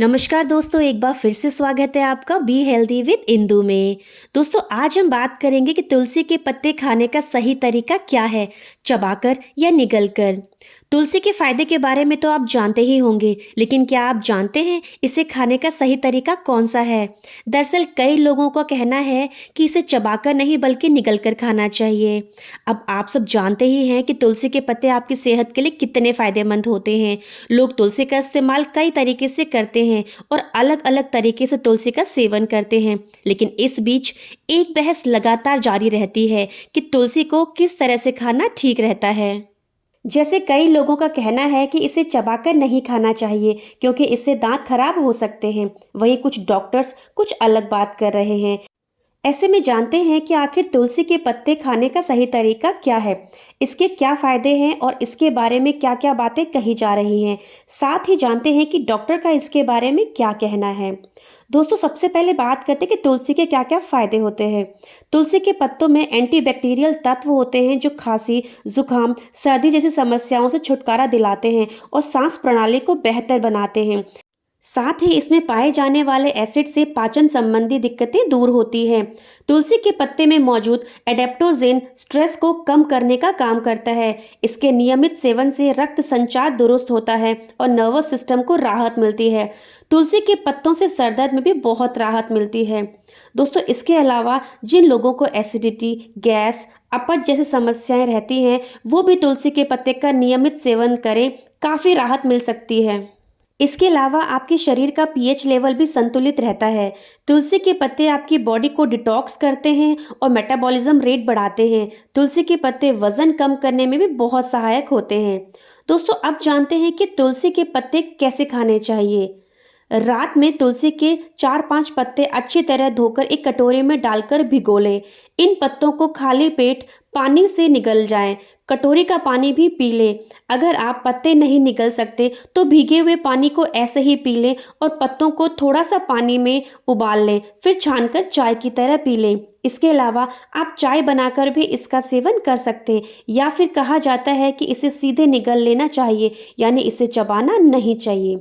नमस्कार दोस्तों, एक बार फिर से स्वागत है आपका बी हेल्दी विद इंदू में। दोस्तों, आज हम बात करेंगे कि तुलसी के पत्ते खाने का सही तरीका क्या है, चबाकर या निगलकर। तुलसी के फायदे के बारे में तो आप जानते ही होंगे, लेकिन क्या आप जानते हैं इसे खाने का सही तरीका कौन सा है? दरअसल कई लोगों का कहना है कि इसे चबाकर नहीं बल्कि निगलकर खाना चाहिए। अब आप सब जानते ही हैं कि तुलसी के पत्ते आपकी सेहत के लिए कितने फायदेमंद होते हैं। लोग तुलसी का इस्तेमाल कई तरीके से करते हैं और अलग अलग तरीके से तुलसी का सेवन करते हैं, लेकिन इस बीच एक बहस लगातार जारी रहती है कि तुलसी को किस तरह से खाना ठीक रहता है। जैसे कई लोगों का कहना है कि इसे चबाकर नहीं खाना चाहिए क्योंकि इससे दांत खराब हो सकते हैं। वहीं कुछ डॉक्टर्स कुछ अलग बात कर रहे हैं। ऐसे में जानते हैं कि आखिर तुलसी के पत्ते खाने का सही तरीका क्या है, इसके क्या फायदे हैं और इसके बारे में क्या क्या बातें कही जा रही हैं। साथ ही जानते हैं कि डॉक्टर का इसके बारे में क्या कहना है। दोस्तों, सबसे पहले बात करते हैं कि तुलसी के क्या क्या फायदे होते हैं। तुलसी के पत्तों में एंटीबैक्टीरियल तत्व होते हैं जो खांसी, जुकाम, सर्दी जैसी समस्याओं से छुटकारा दिलाते हैं और सांस प्रणाली को बेहतर बनाते हैं। साथ ही इसमें पाए जाने वाले एसिड से पाचन संबंधी दिक्कतें दूर होती हैं। तुलसी के पत्ते में मौजूद एडेप्टोजेन स्ट्रेस को कम करने का काम करता है। इसके नियमित सेवन से रक्त संचार दुरुस्त होता है और नर्वस सिस्टम को राहत मिलती है। तुलसी के पत्तों से सर दर्द में भी बहुत राहत मिलती है। दोस्तों, इसके अलावा जिन लोगों को एसिडिटी, गैस, अपच जैसी समस्याएं रहती हैं, वो भी तुलसी के पत्ते का नियमित सेवन करें, काफ़ी राहत मिल सकती है। इसके अलावा आपके शरीर का पीएच लेवल भी संतुलित रहता है। तुलसी के पत्ते आपकी बॉडी को डिटॉक्स करते हैं और मेटाबॉलिज्म रेट बढ़ाते हैं। तुलसी के पत्ते वजन कम करने में भी बहुत सहायक होते हैं। दोस्तों, अब जानते हैं कि तुलसी के पत्ते कैसे खाने चाहिए। रात में तुलसी के 4-5 पत्ते अच्छी तरह धोकर एक कटोरे में डालकर भिगो लें। इन पत्तों को खाली पेट पानी से निगल जाएं। कटोरी का पानी भी पी लें। अगर आप पत्ते नहीं निगल सकते तो भीगे हुए पानी को ऐसे ही पी लें और पत्तों को थोड़ा सा पानी में उबाल लें, फिर छानकर चाय की तरह पी लें। इसके अलावा आप चाय बनाकर भी इसका सेवन कर सकते हैं, या फिर कहा जाता है कि इसे सीधे निगल लेना चाहिए, यानी इसे चबाना नहीं चाहिए।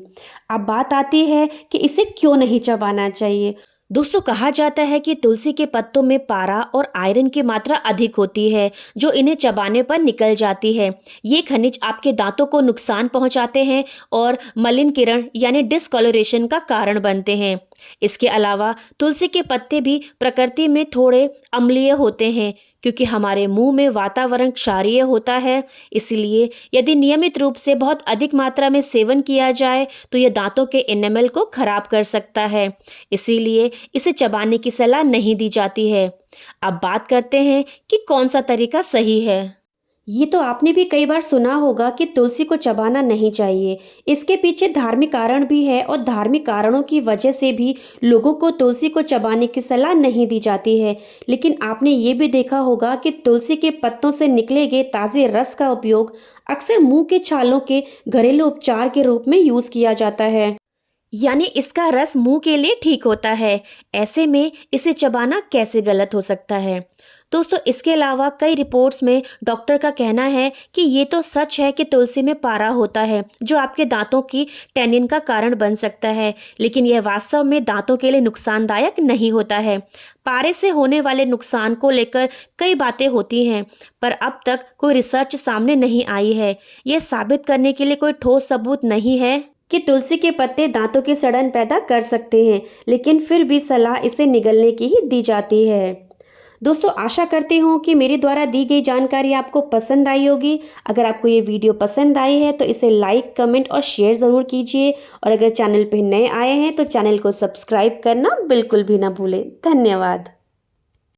अब बात आती है कि इसे क्यों नहीं चबाना चाहिए। दोस्तों, कहा जाता है कि तुलसी के पत्तों में पारा और आयरन की मात्रा अधिक होती है, जो इन्हें चबाने पर निकल जाती है। ये खनिज आपके दांतों को नुकसान पहुंचाते हैं और मलिनीकरण यानी डिस्कॉलोरेशन का कारण बनते हैं। इसके अलावा तुलसी के पत्ते भी प्रकृति में थोड़े अम्लीय होते हैं क्योंकि हमारे मुंह में वातावरण क्षारीय होता है। इसलिए यदि नियमित रूप से बहुत अधिक मात्रा में सेवन किया जाए तो यह दांतों के एनामेल को खराब कर सकता है। इसीलिए इसे चबाने की सलाह नहीं दी जाती है। अब बात करते हैं कि कौन सा तरीका सही है। ये तो आपने भी कई बार सुना होगा कि तुलसी को चबाना नहीं चाहिए। इसके पीछे धार्मिक कारण भी है और धार्मिक कारणों की वजह से भी लोगों को तुलसी को चबाने की सलाह नहीं दी जाती है। लेकिन आपने ये भी देखा होगा कि तुलसी के पत्तों से निकले गए ताज़े रस का उपयोग अक्सर मुंह के छालों के घरेलू उपचार के रूप में यूज़ किया जाता है, यानी इसका रस मुंह के लिए ठीक होता है। ऐसे में इसे चबाना कैसे गलत हो सकता है। दोस्तों, इसके अलावा कई रिपोर्ट्स में डॉक्टर का कहना है कि ये तो सच है कि तुलसी में पारा होता है जो आपके दांतों की टैनिन का कारण बन सकता है, लेकिन यह वास्तव में दांतों के लिए नुकसानदायक नहीं होता है। पारे से होने वाले नुकसान को लेकर कई बातें होती हैं, पर अब तक कोई रिसर्च सामने नहीं आई है। यह साबित करने के लिए कोई ठोस सबूत नहीं है कि तुलसी के पत्ते दांतों की सड़न पैदा कर सकते हैं, लेकिन फिर भी सलाह इसे निगलने की ही दी जाती है। दोस्तों, आशा करती हूँ कि मेरे द्वारा दी गई जानकारी आपको पसंद आई होगी। अगर आपको ये वीडियो पसंद आई है तो इसे लाइक, कमेंट और शेयर ज़रूर कीजिए, और अगर चैनल पर नए आए हैं तो चैनल को सब्सक्राइब करना बिल्कुल भी ना भूलें। धन्यवाद।